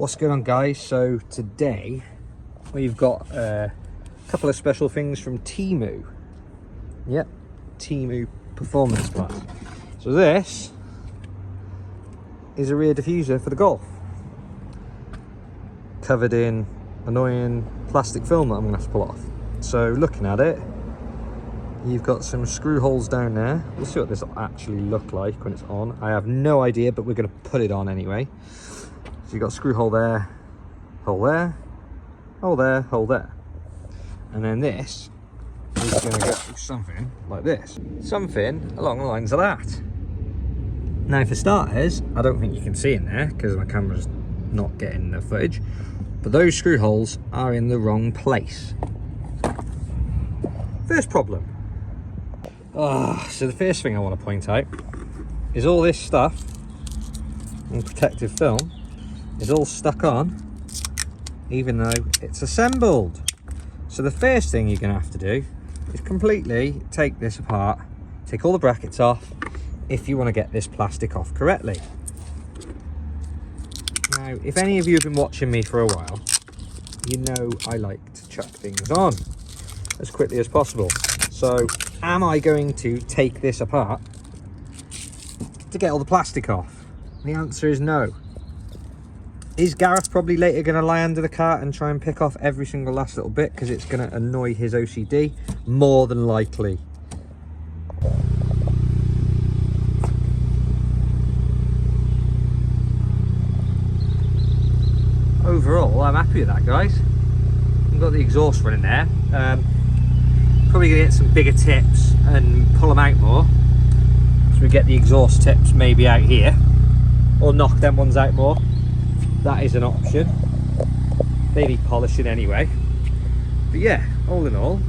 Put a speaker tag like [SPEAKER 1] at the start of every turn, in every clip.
[SPEAKER 1] What's going on, guys? So today we've got a couple of special things from Temu. Yep, Temu Performance Plus. So this is a rear diffuser for the Golf, covered in annoying plastic film that I'm gonna have to pull off. So looking at it, you've got some screw holes down there. We'll see what this will actually look like when it's on. I have no idea, but we're gonna put it on anyway. So you've got a screw hole there, hole there, hole there, hole there. And then this is going to go something like this. Something along the lines of that. Now for starters, I don't think you can see in there because my camera's not getting the footage, but those screw holes are in the wrong place. First problem. So the first thing I want to point out is all this stuff and protective film is all stuck on, even though it's assembled. So the first thing you're going to have to do is completely take this apart, take all the brackets off if you want to get this plastic off correctly. Now, if any of you have been watching me for a while, you know I like to chuck things on as quickly as possible. So am I going to take this apart to get all the plastic off? The answer is no. Is Gareth probably later going to lie under the cart and try and pick off every single last little bit because it's going to annoy his OCD? More than likely. Overall, I'm happy with that, guys. We've got the exhaust running there. Probably going to get some bigger tips and pull them out more. So we get the exhaust tips maybe out here, or knock them ones out more. That is an option. They need polishing anyway. But yeah, all in all,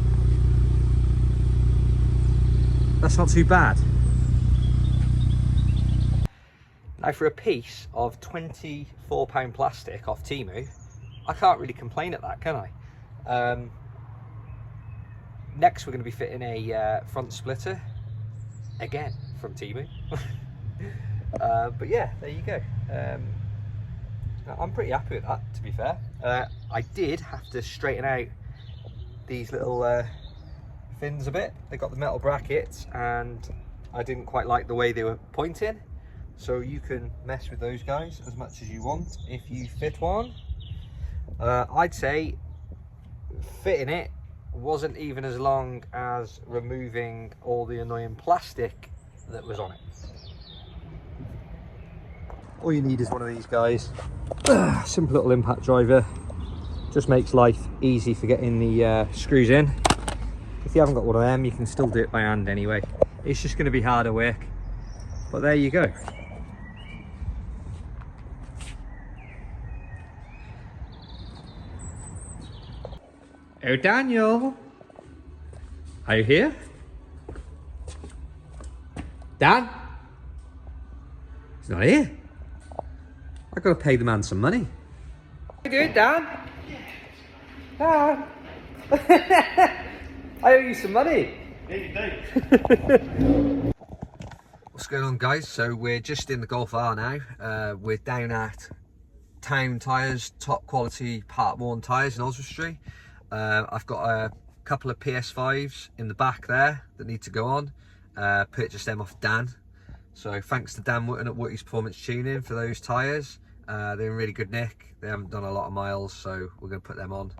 [SPEAKER 1] that's not too bad. Now for a piece of £24 plastic off Temu, I can't really complain at that, can I? Next we're going to be fitting a front splitter, again from Temu. But yeah, there you go. I'm pretty happy with that, to be fair. I did have to straighten out these little fins a bit. They got the metal brackets and I didn't quite like the way they were pointing. So you can mess with those guys as much as you want if you fit one. I'd say fitting it wasn't even as long as removing all the annoying plastic that was on it. All you need is one of these guys. Simple little impact driver. Just makes life easy for getting the screws in. If you haven't got one of them, you can still do it by hand anyway. It's just going to be harder work. But there you go. Oh, Daniel. Are you here? Dan? He's not here. I've got to pay the man some money. How you doing, Dan? Dan? I owe you some money. What's going on, guys? So we're just in the Golf R now. We're down at Town Tyres, top quality part worn tyres in Oswestry. I've got a couple of PS5s in the back there that need to go on. Purchased them off Dan. So thanks to Dan Wotton at Woody's Performance Tuning for those tyres. They're in really good nick. They haven't done a lot of miles, so we're going to put them on.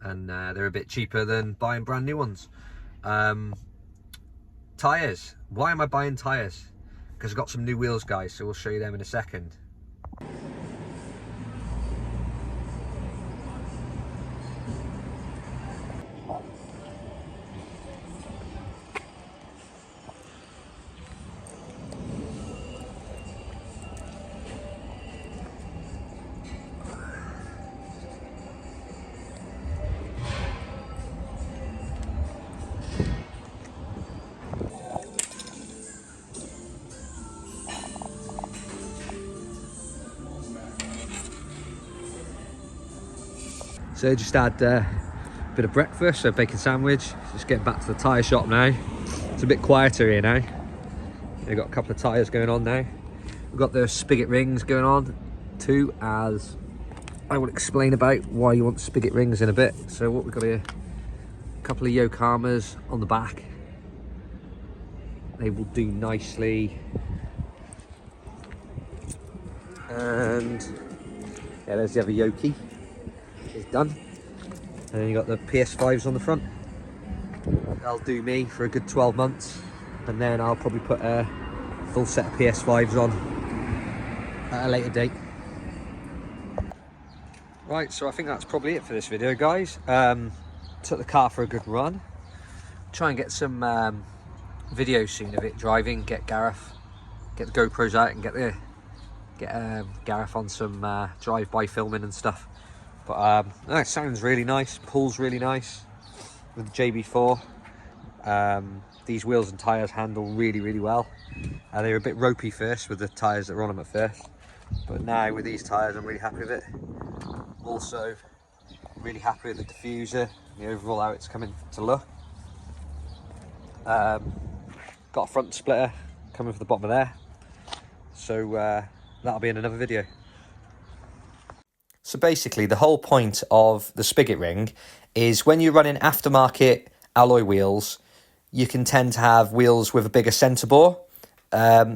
[SPEAKER 1] And they're a bit cheaper than buying brand new ones. Tyres. Why am I buying tyres? Because I've got some new wheels, guys, so we'll show you them in a second. So just had a bit of breakfast, a bacon sandwich. Just getting back to the tyre shop now. It's a bit quieter here now. We've got a couple of tyres going on now. We've got the spigot rings going on too, as I will explain about why you want spigot rings in a bit. So what we've got here, a couple of Yokohamas on the back. They will do nicely. And yeah, there's the other Yoki. It's done. And then you got the PS5s on the front. That'll do me for a good 12 months. And then I'll probably put a full set of PS5s on at a later date. Right, so I think that's probably it for this video, guys. Took the car for a good run. Try and get some videos soon of it driving. Get Gareth, get the GoPros out and get Gareth on some drive-by filming and stuff. But no, it sounds really nice. Pulls really nice with the JB4. These wheels and tyres handle really well. They were a bit ropey first with the tyres that were on them at first, but now with these tyres I'm really happy with it. Also really happy with the diffuser, the overall how it's coming to look. Got a front splitter coming from the bottom of there, so that'll be in another video. So basically the whole point of the spigot ring is when you're running aftermarket alloy wheels, you can tend to have wheels with a bigger centre bore,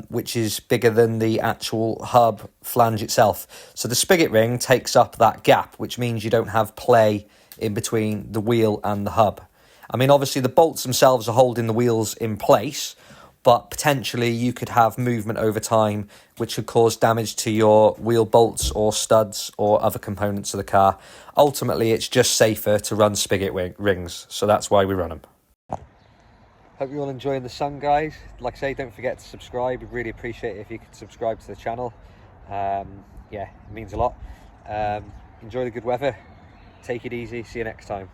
[SPEAKER 1] which is bigger than the actual hub flange itself. So the spigot ring takes up that gap, which means you don't have play in between the wheel and the hub. I mean, obviously the bolts themselves are holding the wheels in place, but potentially you could have movement over time, which could cause damage to your wheel bolts or studs or other components of the car. Ultimately, it's just safer to run spigot rings, so that's why we run them. Hope you're all enjoying the sun, guys. Like I say, don't forget to subscribe. We'd really appreciate it if you could subscribe to the channel. Yeah, it means a lot. Enjoy the good weather. Take it easy. See you next time.